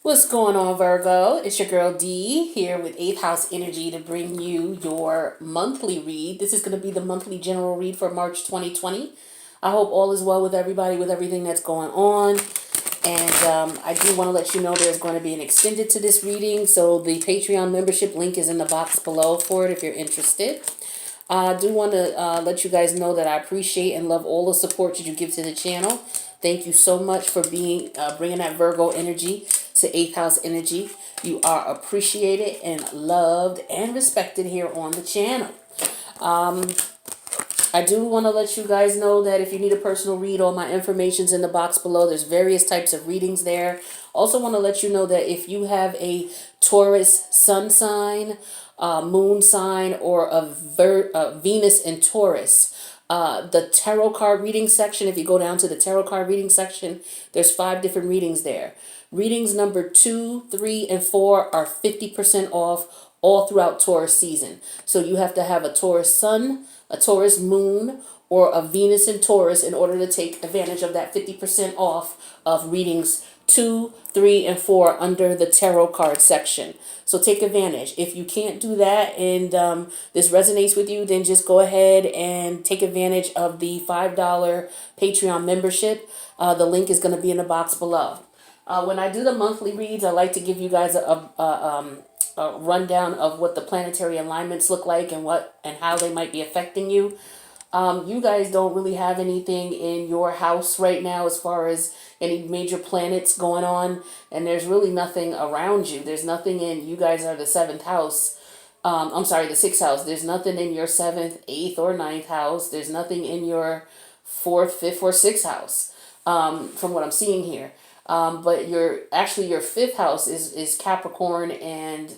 What's going on, Virgo? It's your girl D here with 8th House Energy to bring you your monthly read. This is going to be the monthly general read for March 2020. I hope all is well with everybody, with everything that's going on. And I do want to let you know there's going to be an extended to this reading. So the Patreon membership link is in the box below for it if you're interested. I do want to let you guys know that I appreciate and love all the support that you give to the channel. Thank you so much for being bringing that Virgo energy to 8th house energy. You are appreciated and loved and respected here on the channel. I do want to let you guys know that if you need a personal read, all my information's in the box below. There's various types of readings there. Also want to let you know that if you have a Taurus sun sign, moon sign, or a Venus in Taurus, the tarot card reading section, if you go down to the tarot card reading section, there's 5 different readings there. Readings number 2, 3, and 4 are 50% off all throughout Taurus season. So you have to have a Taurus sun, a Taurus moon, or a Venus in Taurus in order to take advantage of that 50% off of readings 2, 3, and 4 under the tarot card section. So take advantage. If you can't do that and this resonates with you, then just go ahead and take advantage of the $5 Patreon membership. The link is going to be in the box below. When I do the monthly reads, I like to give you guys a rundown of what the planetary alignments look like and how they might be affecting you. You guys don't really have anything in your house right now as far as any major planets going on, and there's really nothing around you. There's nothing in, you guys are the 7th house. I'm sorry, the 6th house. There's nothing in your 7th, 8th, or 9th house. There's nothing in your 4th, 5th, or 6th house, from what I'm seeing here. But your 5th house is Capricorn, and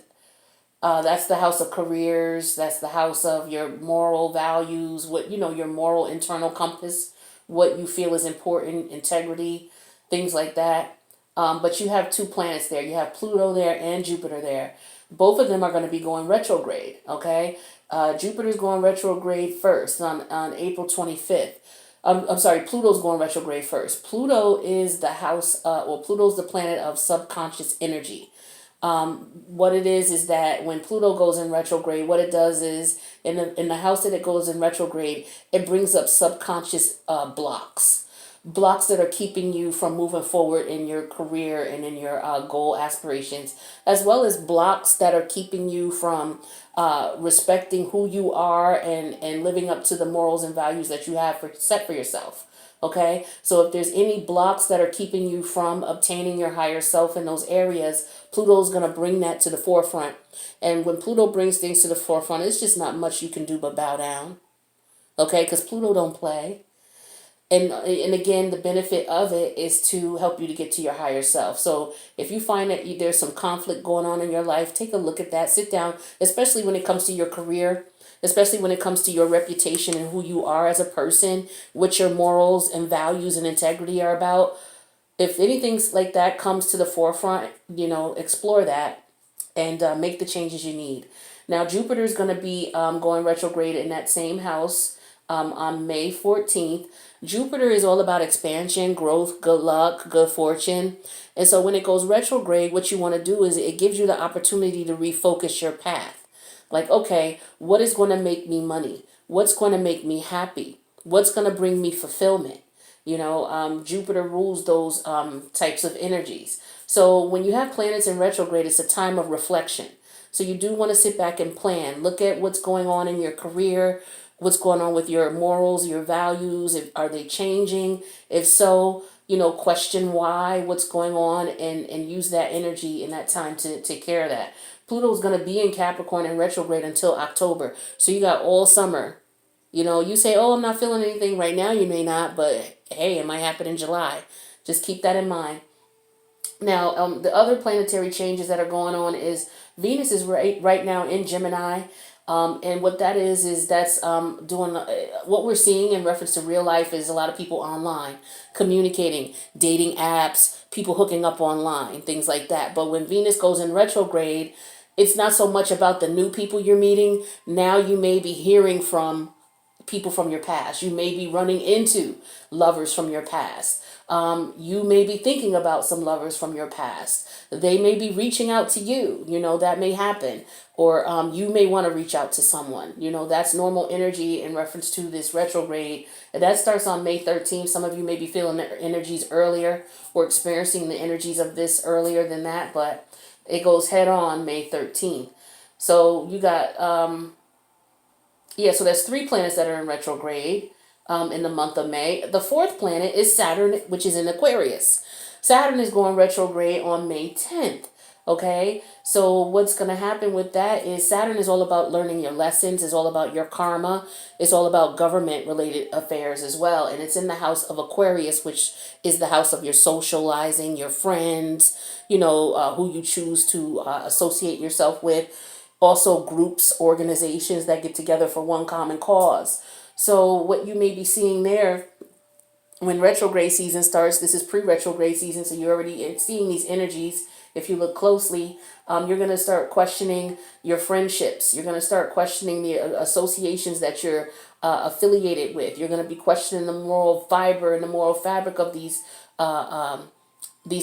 that's the house of careers. That's the house of your moral values, your moral internal compass, what you feel is important, integrity, things like that. But you have 2 planets there. You have Pluto there and Jupiter there. Both of them are going to be going retrograde, okay? Jupiter's going retrograde first on April 25th. I'm sorry, Pluto's going retrograde first. Pluto is the house, Pluto's the planet of subconscious energy. What it is that when Pluto goes in retrograde, what it does is in the house that it goes in retrograde, it brings up subconscious blocks that are keeping you from moving forward in your career and in your goal aspirations, as well as blocks that are keeping you from respecting who you are and living up to the morals and values that you have set for yourself. Okay, so if there's any blocks that are keeping you from obtaining your higher self in those areas, Pluto's going to bring that to the forefront. And when Pluto brings things to the forefront, it's just not much you can do but bow down. Okay, because Pluto don't play. And again, the benefit of it is to help you to get to your higher self. So if you find that there's some conflict going on in your life, take a look at that. Sit down, especially when it comes to your career, especially when it comes to your reputation and who you are as a person, what your morals and values and integrity are about. If anything like that comes to the forefront, explore that and make the changes you need. Now, Jupiter is going to be going retrograde in that same house on May 14th. Jupiter is all about expansion, growth, good luck, good fortune. And so when it goes retrograde, what you want to do is it gives you the opportunity to refocus your path. Like, okay, what is going to make me money? What's going to make me happy? What's going to bring me fulfillment? Jupiter rules those types of energies. So when you have planets in retrograde, it's a time of reflection. So you do want to sit back and plan. Look at what's going on in your career, what's going on with your morals, your values. Are they changing? If so, question why, what's going on, and use that energy in that time to take care of that. Pluto's going to be in Capricorn in retrograde until October. So you got all summer. You say, oh, I'm not feeling anything right now. You may not, but hey, it might happen in July. Just keep that in mind. Now, the other planetary changes that are going on is Venus is right now in Gemini. And what that is that's doing what we're seeing in reference to real life is a lot of people online communicating, dating apps, people hooking up online, things like that. But when Venus goes in retrograde, it's not so much about the new people you're meeting. Now you may be hearing from people from your past. You may be running into lovers from your past. You may be thinking about some lovers from your past. They may be reaching out to you. That may happen. Or you may want to reach out to someone. That's normal energy in reference to this retrograde. And that starts on May 13th. Some of you may be feeling the energies earlier or experiencing the energies of this earlier than that. But it goes head on May 13th. So you got, so there's 3 planets that are in retrograde in the month of May. The 4th planet is Saturn, which is in Aquarius. Saturn is going retrograde on May 10th. Okay, so what's going to happen with that is Saturn is all about learning your lessons. It's all about your karma. It's all about government related affairs as well. And it's in the house of Aquarius, which is the house of your socializing, your friends, who you choose to associate yourself with. Also groups, organizations that get together for one common cause. So what you may be seeing there when retrograde season starts, this is pre-retrograde season, so you're already seeing these energies. If you look closely, you're going to start questioning your friendships. You're going to start questioning the associations that you're affiliated with. You're going to be questioning the moral fiber and the moral fabric of these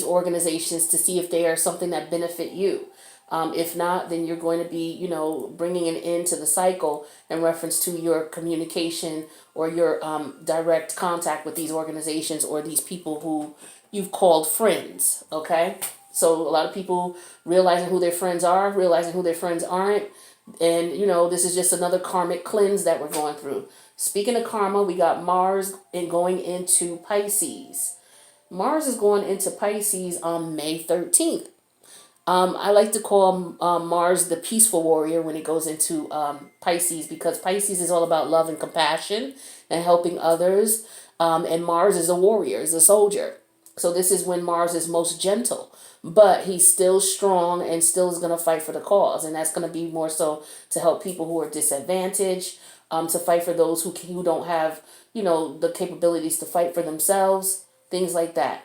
organizations to see if they are something that benefit you. If not, then you're going to be, bringing an end to the cycle in reference to your communication or your direct contact with these organizations or these people who you've called friends, okay? So a lot of people realizing who their friends are, realizing who their friends aren't, and, this is just another karmic cleanse that we're going through. Speaking of karma, we got Mars going into Pisces. Mars is going into Pisces on May 13th. I like to call Mars the peaceful warrior when it goes into Pisces, because Pisces is all about love and compassion and helping others. And Mars is a warrior, is a soldier. So this is when Mars is most gentle, but he's still strong and still is going to fight for the cause. And that's going to be more so to help people who are disadvantaged, to fight for those who don't have, the capabilities to fight for themselves, things like that.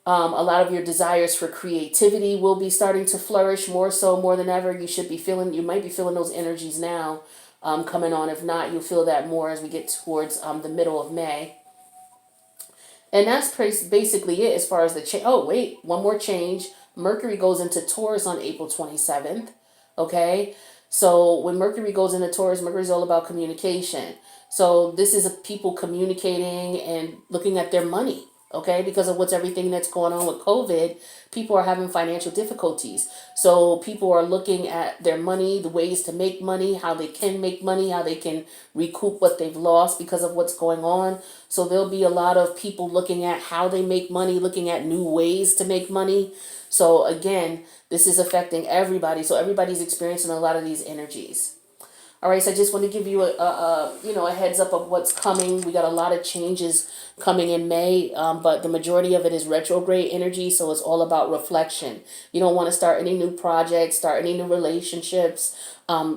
A lot of your desires for creativity will be starting to flourish more than ever. You might be feeling those energies now coming on. If not, you'll feel that more as we get towards the middle of May. And that's basically it as far as the change. Oh, wait, one more change. Mercury goes into Taurus on April 27th. Okay, so when Mercury goes into Taurus, Mercury is all about communication. So this is people communicating and looking at their money. Okay, because of everything that's going on with COVID, people are having financial difficulties. So people are looking at their money, the ways to make money, how they can make money, how they can recoup what they've lost because of what's going on. So there'll be a lot of people looking at how they make money, looking at new ways to make money. So again, this is affecting everybody. So everybody's experiencing a lot of these energies. All right, so I just want to give you a heads up of what's coming. We got a lot of changes coming in May, but the majority of it is retrograde energy, so it's all about reflection. You don't want to start any new projects, start any new relationships,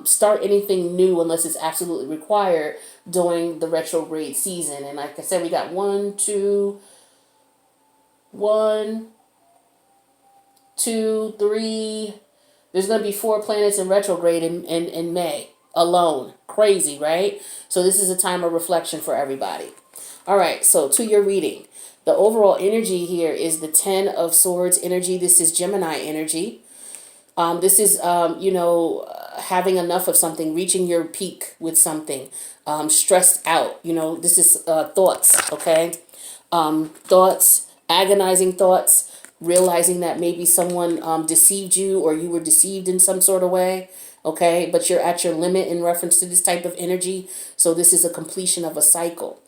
start anything new unless it's absolutely required during the retrograde season. And like I said, we got 1, 2, 3. There's going to be 4 planets in retrograde in May. Alone. Crazy, right? So this is a time of reflection for everybody. All right, so to your reading. The overall energy here is the 10 of Swords energy. This is Gemini energy. This is, having enough of something, reaching your peak with something, stressed out. This is thoughts, okay? Thoughts, agonizing thoughts, realizing that maybe someone deceived you or you were deceived in some sort of way. Okay, but you're at your limit in reference to this type of energy. So this is a completion of a cycle.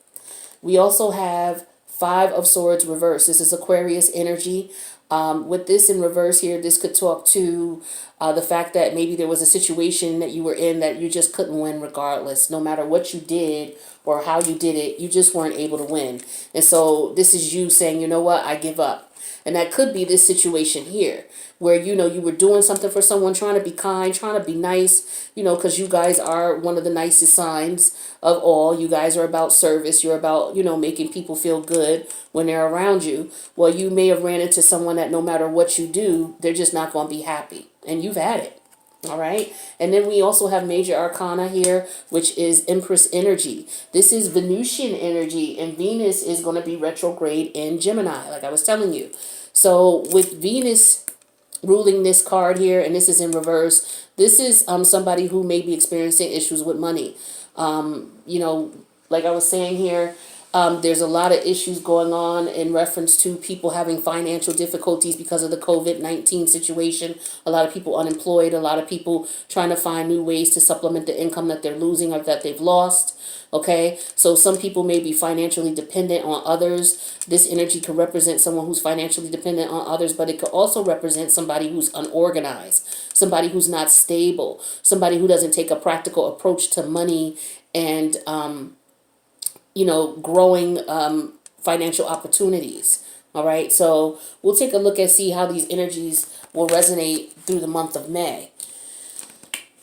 We also have 5 of Swords reverse. This is Aquarius energy. With this in reverse here, this could talk to the fact that maybe there was a situation that you were in that you just couldn't win regardless. No matter what you did or how you did it, you just weren't able to win. And so this is you saying, you know what, I give up. And that could be this situation here where, you were doing something for someone, trying to be kind, trying to be nice, because you guys are one of the nicest signs of all. You guys are about service. You're about, making people feel good when they're around you. Well, you may have ran into someone that no matter what you do, they're just not going to be happy. And you've had it. All right. And then we also have major arcana here, which is Empress energy. This is Venusian energy, and Venus is going to be retrograde in Gemini, like I was telling you. So with Venus ruling this card here, and this is in reverse, this is somebody who may be experiencing issues with money. You know, like I was saying here, there's a lot of issues going on in reference to people having financial difficulties because of the COVID-19 situation. A lot of people unemployed, a lot of people trying to find new ways to supplement the income that they're losing or that they've lost. Okay, so some people may be financially dependent on others. This energy could represent someone who's financially dependent on others, but it could also represent somebody who's unorganized, somebody who's not stable, somebody who doesn't take a practical approach to money and you know, growing financial opportunities. All right, so we'll take a look and see how these energies will resonate through the month of May.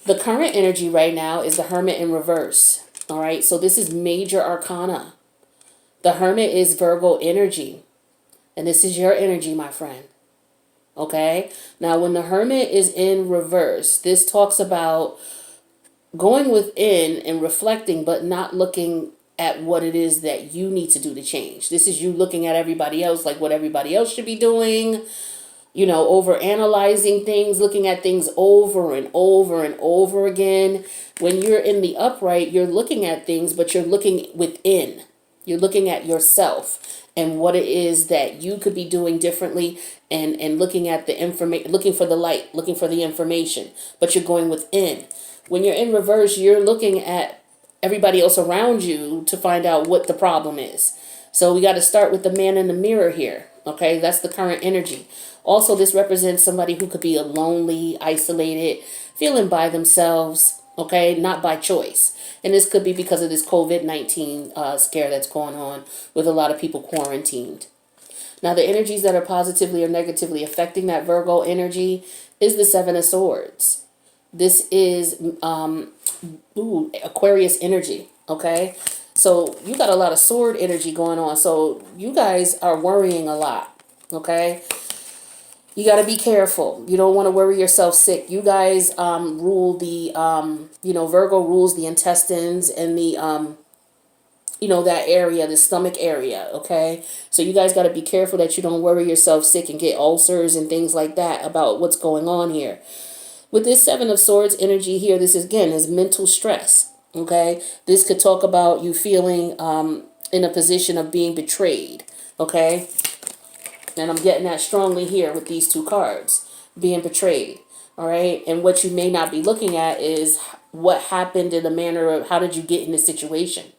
The current energy right now is the Hermit in reverse. All right, so this is major arcana. The Hermit is Virgo energy, and this is your energy, my friend. Okay, now when the Hermit is in reverse, this talks about going within and reflecting, but not looking at what it is that you need to do to change. This is you looking at everybody else, like what everybody else should be doing, you know, over analyzing things, looking at things over and over and over again. When you're in the upright, you're looking at things, but you're looking within. You're looking at yourself and what it is that you could be doing differently, and looking at the information, looking for the light, looking for the information, but you're going within. When you're in reverse, you're looking at everybody else around you to find out what the problem is. So we got to start with the man in the mirror here. Okay, that's the current energy. Also, this represents somebody who could be lonely, isolated, feeling by themselves. Okay, not by choice. And this could be because of this COVID-19 scare that's going on with a lot of people quarantined. Now, the energies that are positively or negatively affecting that Virgo energy is the Seven of Swords. This is Aquarius energy, okay? So you got a lot of sword energy going on. So you guys are worrying a lot, okay? You got to be careful. You don't want to worry yourself sick. You guys rule the, you know, Virgo rules the intestines and the, you know, that area, the stomach area, okay? So you guys got to be careful that you don't worry yourself sick and get ulcers and things like that about what's going on here. With this Seven of Swords energy here, this is, again, is mental stress, okay? This could talk about you feeling in a position of being betrayed, okay? And I'm getting that strongly here with these two cards, being betrayed, all right? And what you may not be looking at is what happened in the manner of how did you get in this situation?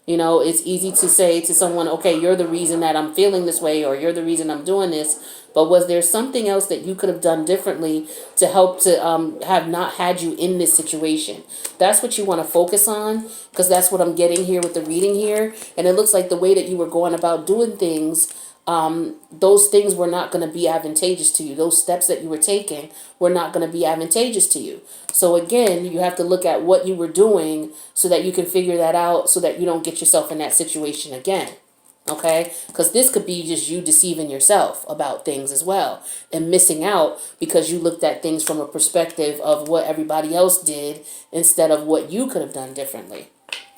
You know, it's easy to say to someone, okay, you're the reason that I'm feeling this way, or you're the reason I'm doing this. But was there something else that you could have done differently to help to have not had you in this situation? That's what you want to focus on, because that's what I'm getting here with the reading here. And it looks like the way that you were going about doing things, those things were not going to be advantageous to you. Those steps that you were taking were not going to be advantageous to you. So again, you have to look at what you were doing so that you can figure that out, so that you don't get yourself in that situation again. Okay? Because this could be just you deceiving yourself about things as well, and missing out because you looked at things from a perspective of what everybody else did instead of what you could have done differently.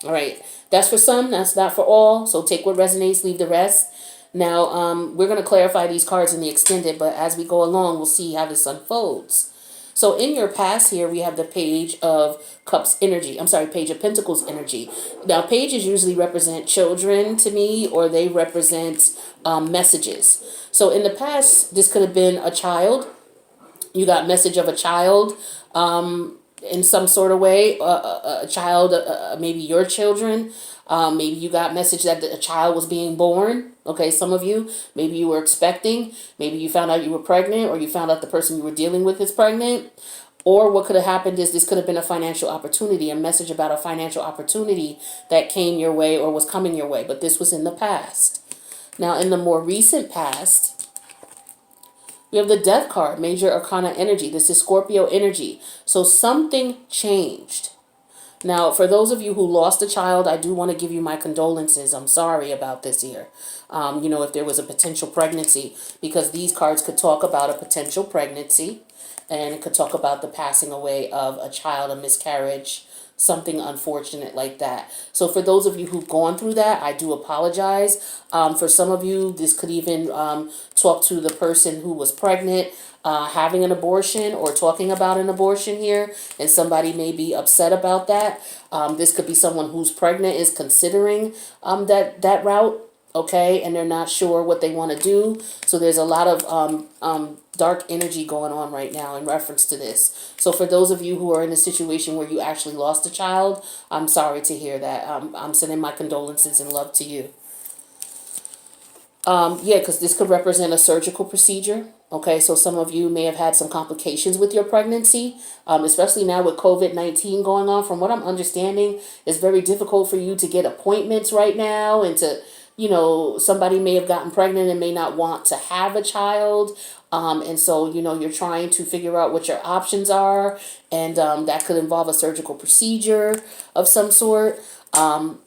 All right. That's for some. That's not for all. So take what resonates, leave the rest. Now, we're going to clarify these cards in the extended, but as we go along, we'll see how this unfolds. So in your past here, we have the Page of Cups energy. I'm sorry, Page of Pentacles energy. Now, pages usually represent children to me, or they represent messages. So in the past, this could have been a child. You got message of a child in some sort of way, a child, maybe your children. Maybe you got message that a child was being born. Okay, some of you, maybe you were expecting, maybe you found out you were pregnant, or you found out the person you were dealing with is pregnant. Or what could have happened is this could have been a financial opportunity, a message about a financial opportunity that came your way or was coming your way. But this was in the past. Now, in the more recent past, we have the Death card, Major Arcana energy. This is Scorpio energy. So something changed. Now, for those of you who lost a child, I do want to give you my condolences. I'm sorry about this here. If there was a potential pregnancy, because these cards could talk about a potential pregnancy, and it could talk about the passing away of a child, a miscarriage, something unfortunate like that. So for those of you who've gone through that, I do apologize. For some of you, this could even talk to the person who was pregnant, having an abortion, or talking about an abortion here, and somebody may be upset about that. This could be someone who's pregnant, is considering that route, okay, and they're not sure what they want to do. So there's a lot of dark energy going on right now in reference to this. So for those of you who are in a situation where you actually lost a child, I'm sorry to hear that. I'm sending my condolences and love to you. Yeah, because this could represent a surgical procedure. Okay, so some of you may have had some complications with your pregnancy, especially now with COVID-19 going on. From what I'm understanding, it's very difficult for you to get appointments right now, and to, somebody may have gotten pregnant and may not want to have a child. And so, you're trying to figure out what your options are, and that could involve a surgical procedure of some sort.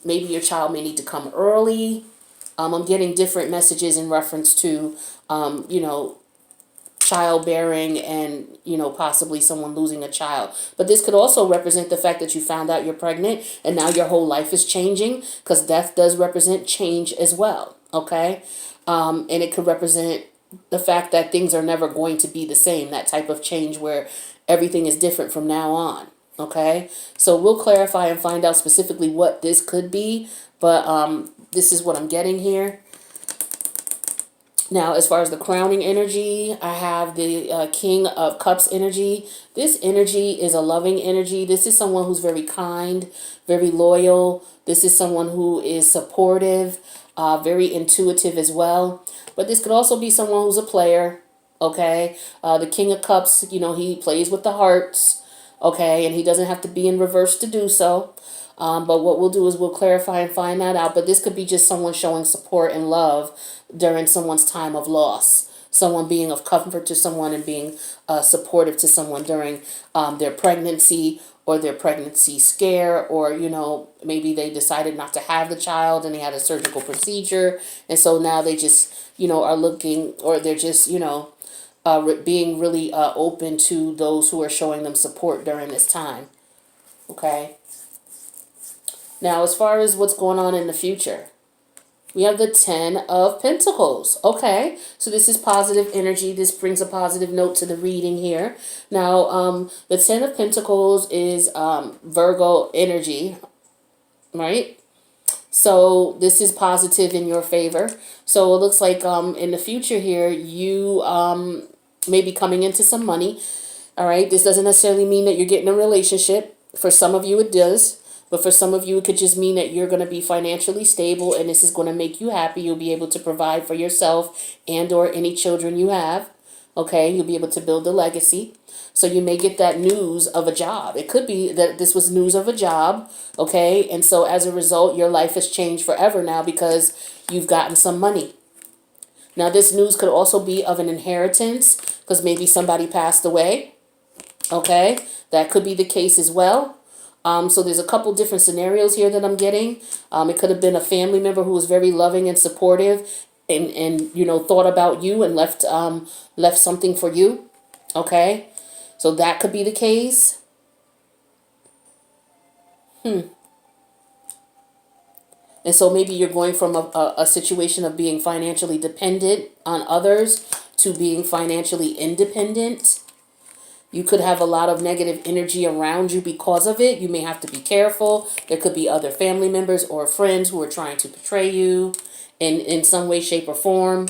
Maybe your child may need to come early. I'm getting different messages in reference to, childbearing and, possibly someone losing a child. But this could also represent the fact that you found out you're pregnant and now your whole life is changing, because death does represent change as well. Okay. And it could represent the fact that things are never going to be the same, that type of change where everything is different from now on. Okay. So we'll clarify and find out specifically what this could be. But this is what I'm getting here. Now, as far as the crowning energy, I have the King of Cups energy. This energy is a loving energy. This is someone who's very kind, very loyal. This is someone who is supportive, very intuitive as well. But this could also be someone who's a player, okay? The King of Cups, he plays with the hearts, okay? And he doesn't have to be in reverse to do so. But what we'll do is we'll clarify and find that out. But this could be just someone showing support and love during someone's time of loss. Someone being of comfort to someone and being supportive to someone during their pregnancy, or their pregnancy scare, or, maybe they decided not to have the child and they had a surgical procedure. And so now they just, are looking, or they're just, being really open to those who are showing them support during this time. Okay. Now, as far as what's going on in the future, we have the 10 of Pentacles. Okay, so this is positive energy. This brings a positive note to the reading here. Now, the 10 of Pentacles is Virgo energy, right? So this is positive in your favor. So it looks like in the future here, you may be coming into some money. All right, this doesn't necessarily mean that you're getting a relationship. For some of you, it does. But for some of you, it could just mean that you're going to be financially stable, and this is going to make you happy. You'll be able to provide for yourself and or any children you have. Okay, you'll be able to build a legacy. So you may get that news of a job. It could be that this was news of a job. Okay, and so as a result, your life has changed forever now because you've gotten some money. Now, this news could also be of an inheritance, because maybe somebody passed away. Okay, that could be the case as well. So there's a couple different scenarios here that I'm getting. It could have been a family member who was very loving and supportive, and thought about you and left something for you. Okay, so that could be the case. And so maybe you're going from a situation of being financially dependent on others to being financially independent. You could have a lot of negative energy around you because of it. You may have to be careful. There could be other family members or friends who are trying to betray you in some way, shape, or form.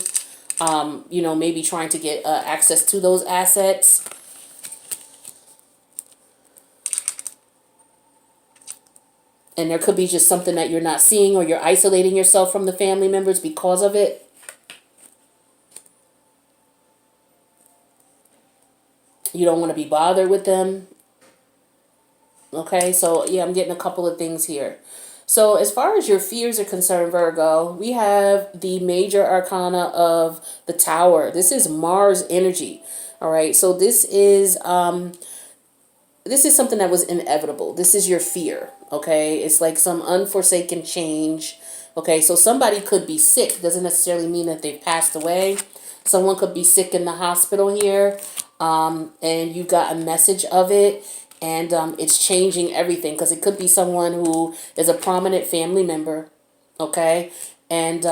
Maybe trying to get access to those assets. And there could be just something that you're not seeing, or you're isolating yourself from the family members because of it. You don't want to be bothered with them. Okay, so yeah, I'm getting a couple of things here. So as far as your fears are concerned, Virgo, we have the major arcana of the Tower. This is Mars energy. All right, so this is this is something that was inevitable. This is your fear, okay? It's like some unforsaken change, okay? So somebody could be sick. Doesn't necessarily mean that they've passed away. Someone could be sick in the hospital here, and you got a message of it, and it's changing everything, because it could be someone who is a prominent family member, okay? And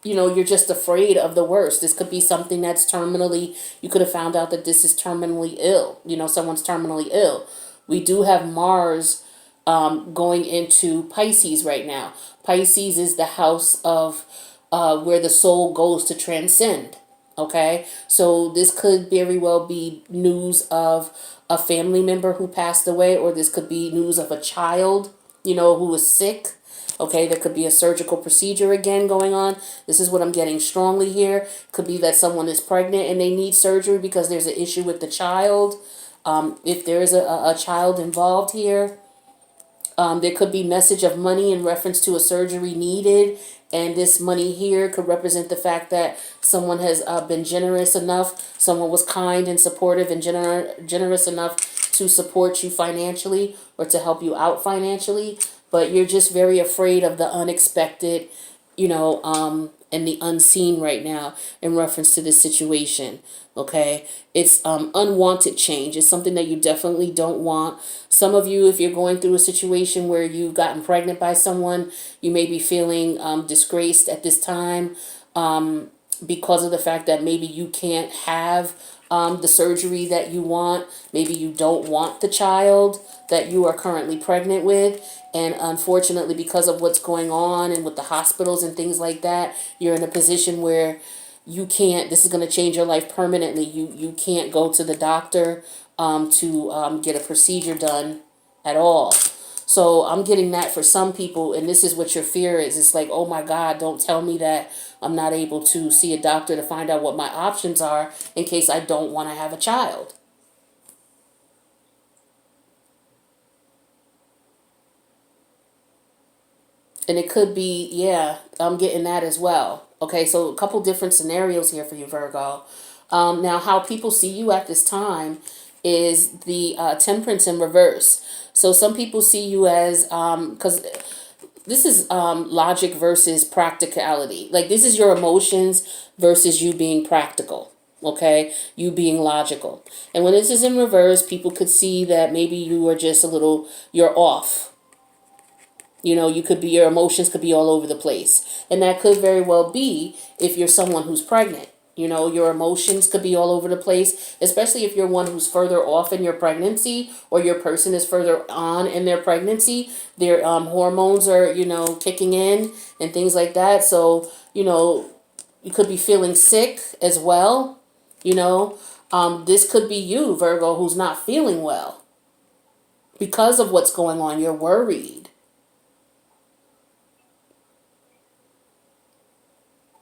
you're just afraid of the worst. This could be something that's terminally, you could have found out that this is terminally ill. Someone's terminally ill. We do have Mars going into Pisces right now. Pisces is the house of where the soul goes to transcend. Okay, so this could very well be news of a family member who passed away, or this could be news of a child, who was sick. Okay, there could be a surgical procedure again going on. This is what I'm getting strongly here. Could be that someone is pregnant and they need surgery because there's an issue with the child. If there is a child involved here, there could be message of money in reference to a surgery needed. And this money here could represent the fact that someone has been generous enough. Someone was kind and supportive and generous enough to support you financially or to help you out financially. But you're just very afraid of the unexpected, and the unseen right now in reference to this situation. Okay, it's unwanted change. It's something that you definitely don't want. Some of you, if you're going through a situation where you've gotten pregnant by someone, you may be feeling disgraced at this time because of the fact that maybe you can't have the surgery that you want. Maybe you don't want the child that you are currently pregnant with. And unfortunately, because of what's going on and with the hospitals and things like that, you're in a position where you can't, this is going to change your life permanently. You can't go to the doctor to get a procedure done at all. So I'm getting that for some people, and this is what your fear is. It's like, oh my God, don't tell me that I'm not able to see a doctor to find out what my options are in case I don't want to have a child. And it could be, yeah, I'm getting that as well. Okay, so a couple different scenarios here for you, Virgo. Now, how people see you at this time is the temperance in reverse. So some people see you as, because this is logic versus practicality. Like, this is your emotions versus you being practical. Okay, you being logical. And when this is in reverse, people could see that maybe you are just a little, you're off. You could be, your emotions could be all over the place. And that could very well be if you're someone who's pregnant. Your emotions could be all over the place, especially if you're one who's further off in your pregnancy, or your person is further on in their pregnancy. Their hormones are, kicking in and things like that. So, you could be feeling sick as well. This could be you, Virgo, who's not feeling well because of what's going on. You're worried.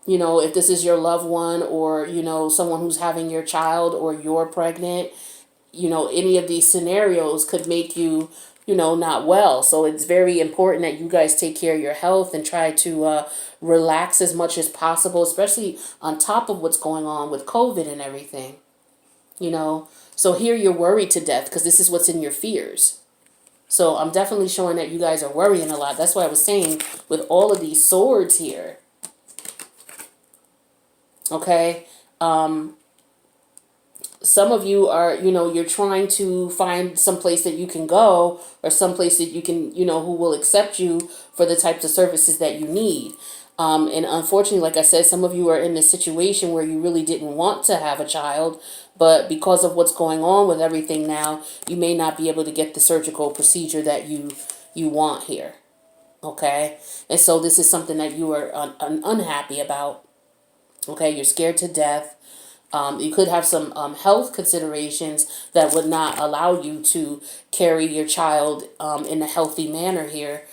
If this is your loved one, or, someone who's having your child, or you're pregnant, any of these scenarios could make you, not well. So it's very important that you guys take care of your health and try to relax as much as possible, especially on top of what's going on with COVID and everything, So here you're worried to death because this is what's in your fears. So I'm definitely showing that you guys are worrying a lot. That's what I was saying with all of these swords here. Okay, some of you are, you're trying to find some place that you can go, or some place that you can, who will accept you for the types of services that you need. And unfortunately, like I said, some of you are in this situation where you really didn't want to have a child, but because of what's going on with everything now, you may not be able to get the surgical procedure that you want here. Okay, and so this is something that you are unhappy about. Okay, you're scared to death. You could have some health considerations that would not allow you to carry your child in a healthy manner here.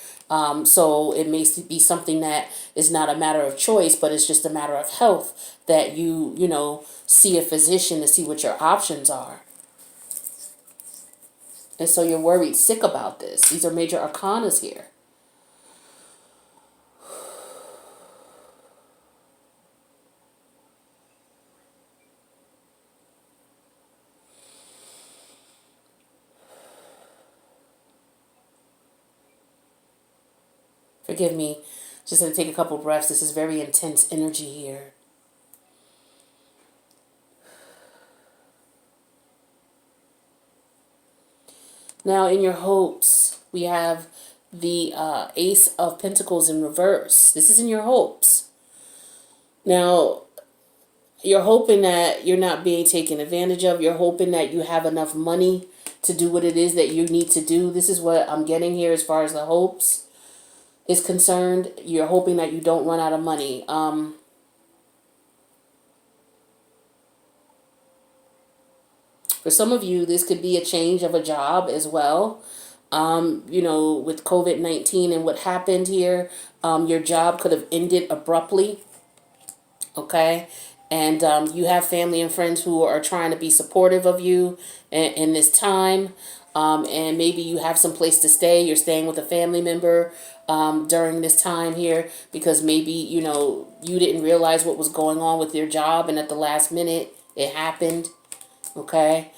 So it may be something that is not a matter of choice, but it's just a matter of health that you see a physician to see what your options are. And so you're worried sick about this. These are major arcanas here. Forgive me. Just going to take a couple breaths. This is very intense energy here. Now, in your hopes, we have the Ace of Pentacles in reverse. This is in your hopes. Now, you're hoping that you're not being taken advantage of. You're hoping that you have enough money to do what it is that you need to do. This is what I'm getting here as far as the hopes is concerned. You're hoping that you don't run out of money. For some of you, this could be a change of a job as well. You know, with COVID-19 and what happened here, your job could have ended abruptly. Okay. And you have family and friends who are trying to be supportive of you in this time. And maybe you have some place to stay. You're staying with a family member during this time here because maybe, you know, you didn't realize what was going on with your job. And at the last minute, it happened. Okay.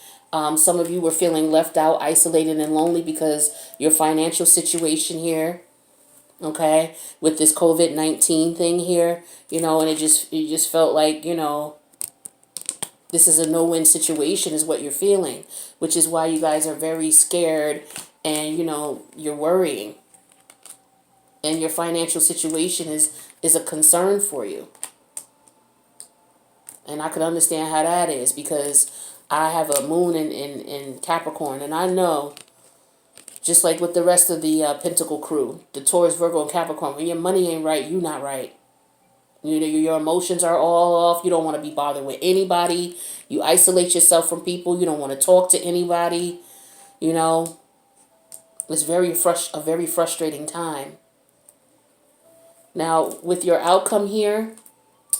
Some of you were feeling left out, isolated, and lonely because your financial situation here, okay, with this COVID-19 thing here, you know, and you just felt like, you know, this is a no-win situation is what you're feeling, which is why you guys are very scared and, you know, you're worrying. And your financial situation is a concern for you. And I can understand how that is because I have a moon in Capricorn, and I know, just like with the rest of the Pentacle crew, the Taurus, Virgo, and Capricorn, when your money ain't right, you not right. You know, your emotions are all off. You don't want to be bothered with anybody. You isolate yourself from people. You don't want to talk to anybody. You know, it's a very frustrating time. Now, with your outcome here,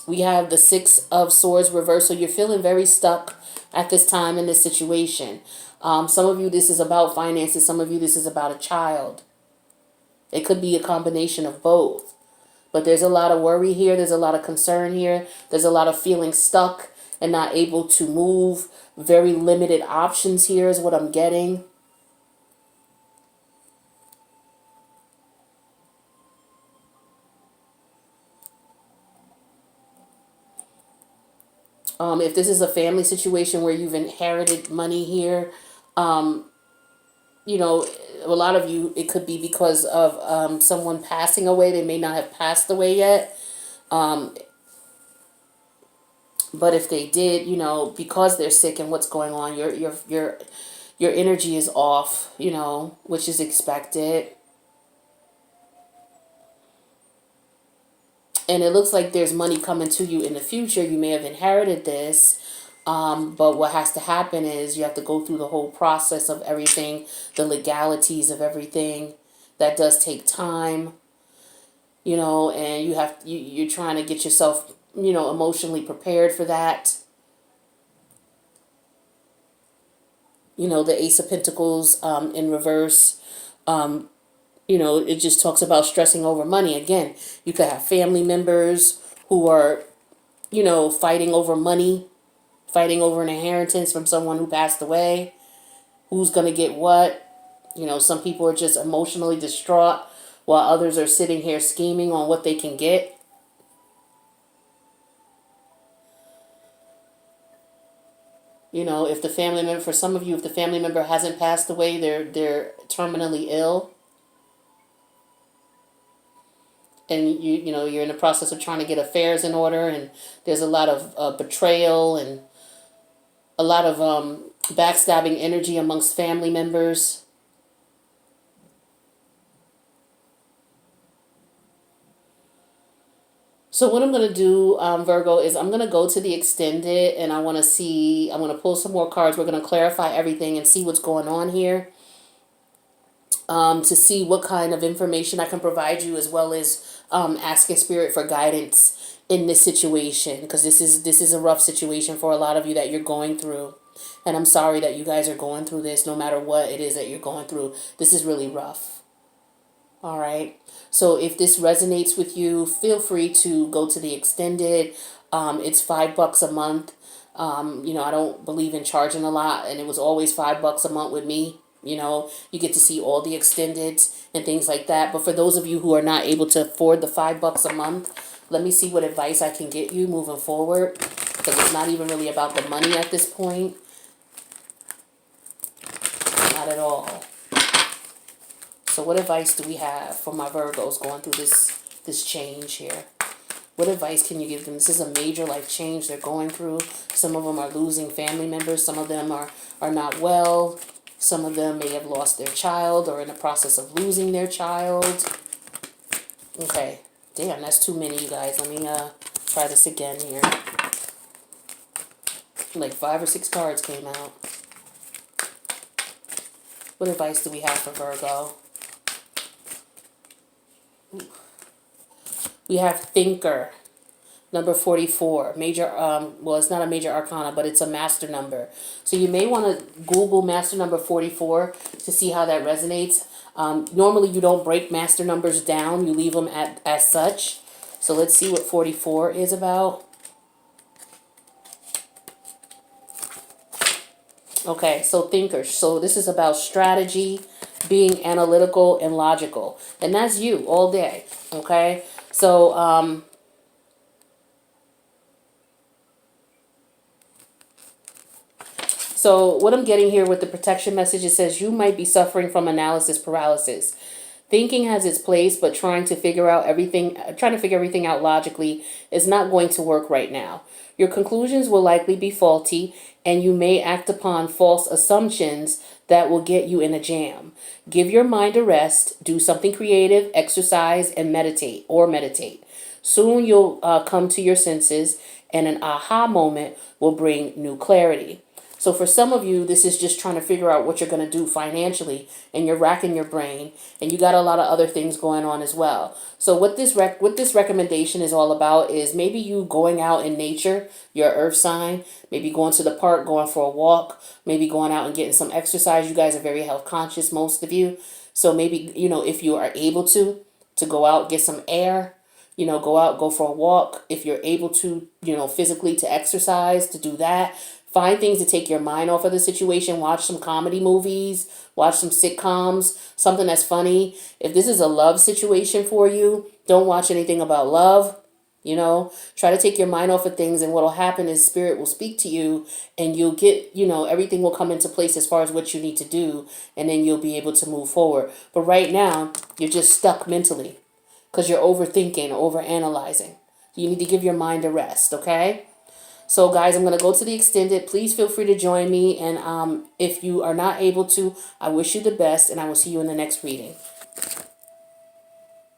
we have the Six of Swords reversed. So you're feeling very stuck at this time in this situation. Some of you, this is about finances. Some of you, this is about a child. It could be a combination of both. But there's a lot of worry here. There's a lot of concern here. There's a lot of feeling stuck and not able to move. Very limited options here is what I'm getting. If this is a family situation where you've inherited money here, you know, a lot of you, it could be because of someone passing away. They may not have passed away yet. But if they did, you know, because they're sick and what's going on, your energy is off, you know, which is expected. And it looks like there's money coming to you in the future. You may have inherited this. But what has to happen is you have to go through the whole process of everything, the legalities of everything. That does take time, you know, and you're trying to get yourself, you know, emotionally prepared for that. You know, the Ace of Pentacles in reverse. You know, it just talks about stressing over money. Again, you could have family members who are, you know, fighting over money, fighting over an inheritance from someone who passed away. Who's going to get what? You know, some people are just emotionally distraught while others are sitting here scheming on what they can get. You know, if the family member, for some of you, if the family member hasn't passed away, they're terminally ill. And you know, you're in the process of trying to get affairs in order, and there's a lot of betrayal and a lot of backstabbing energy amongst family members. So what I'm going to do, Virgo, is I'm going to go to the extended, and I'm going to pull some more cards. We're going to clarify everything and see what's going on here. To see what kind of information I can provide you, as well as asking Spirit for guidance in this situation, because this is a rough situation for a lot of you that you're going through. And I'm sorry that you guys are going through this, no matter what it is that you're going through. This is really rough. All right. So if this resonates with you, feel free to go to the extended. It's $5 a month. You know, I don't believe in charging a lot, and it was always $5 a month with me. You know, you get to see all the extended and things like that. But for those of you who are not able to afford the $5 a month, let me see what advice I can get you moving forward. Because it's not even really about the money at this point. Not at all. So what advice do we have for my Virgos going through this change here? What advice can you give them? This is a major life change they're going through. Some of them are losing family members. Some of them are not well. Some of them may have lost their child or in the process of losing their child. Okay. Damn, that's too many, you guys. Let me try this again here. Like 5 or 6 cards came out. What advice do we have for Virgo? Ooh. We have Thinker. Number 44, major, well, it's not a major arcana, but it's a master number. So you may want to Google master number 44 to see how that resonates. Normally you don't break master numbers down, you leave them as such. So let's see what 44 is about. Okay, so Thinker. So this is about strategy, being analytical and logical. And that's you all day, okay? So, So what I'm getting here with the protection message, it says you might be suffering from analysis paralysis. Thinking has its place, but trying to figure everything out logically is not going to work right now. Your conclusions will likely be faulty, and you may act upon false assumptions that will get you in a jam. Give your mind a rest, do something creative, exercise, and meditate. Soon you'll come to your senses, and an aha moment will bring new clarity. So for some of you, this is just trying to figure out what you're going to do financially, and you're racking your brain, and you got a lot of other things going on as well. So what this recommendation is all about is maybe you going out in nature, your earth sign, maybe going to the park, going for a walk, maybe going out and getting some exercise. You guys are very health conscious, most of you. So maybe, if you are able to go out, get some air, go out, go for a walk. If you're able to, physically to exercise, to do that. Find things to take your mind off of the situation. Watch some comedy movies. Watch some sitcoms. Something that's funny. If this is a love situation for you, don't watch anything about love. Try to take your mind off of things, and what will happen is Spirit will speak to you, and you'll get, everything will come into place as far as what you need to do, and then you'll be able to move forward. But right now, you're just stuck mentally because you're overthinking, overanalyzing. You need to give your mind a rest, okay? So guys, I'm going to go to the extended. Please feel free to join me. And if you are not able to, I wish you the best, and I will see you in the next reading.